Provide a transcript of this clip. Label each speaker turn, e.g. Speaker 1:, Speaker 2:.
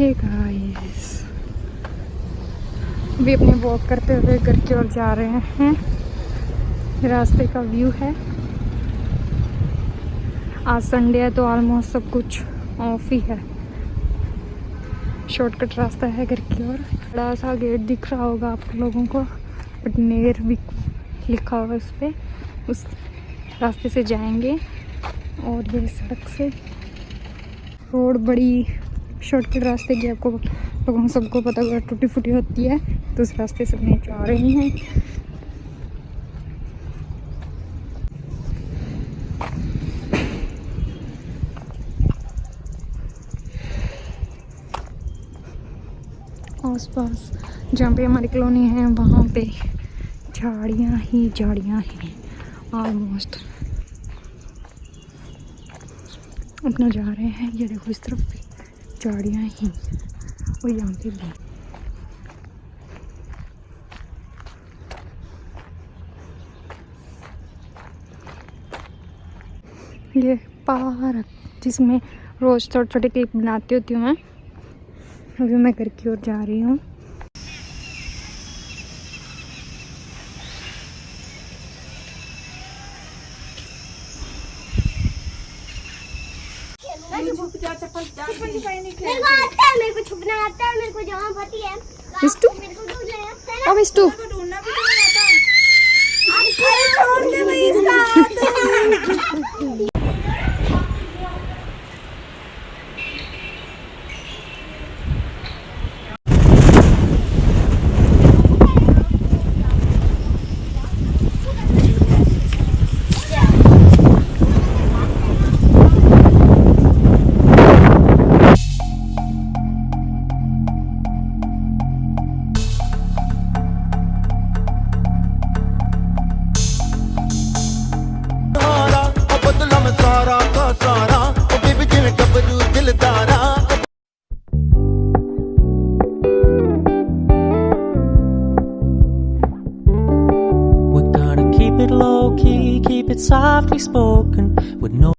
Speaker 1: Hey guys, अभी अपने walk करते हुए घर की ओर जा रहे हैं। रास्ते का व्यू है। आज संडे है तो ऑलमोस्ट सब कुछ ऑफ ही है। शॉर्टकट रास्ता है घर की ओर। बड़ा सा गेट दिख रहा होगा आप लोगों को, बट नेर भी लिखा हुआ उस पर। उस रास्ते से जाएंगे और ये सड़क से रोड बड़ी शॉर्टकट रास्ते की आपको लोगों सबको पता होगा टूटी फूटी होती है, तो उस रास्ते से अपने जा रहे हैं। आसपास जहाँ पे हमारी कॉलोनी है वहाँ पे झाड़ियाँ ही झाड़ियाँ हैं ऑलमोस्ट। अपना जा रहे हैं, ये देखो इस तरफ भी झाड़ियाँ ही और यहाँ पे भी। ये पार्क जिसमें रोज़ छोटे छोटे क्लिप बनाती होती हूँ मैं। अभी मैं घर की ओर जा रही हूँ।
Speaker 2: मेरे को छुपना आता है, मेरे को जहाँ फटी है
Speaker 1: मिस्टू,
Speaker 2: मेरे को ढूंढना आता है
Speaker 1: अब मिस्टू
Speaker 2: ढूंढना भी नहीं आता। अरे छोड़ दे भाई इसका हाथ।
Speaker 3: Low key, keep it softly spoken with no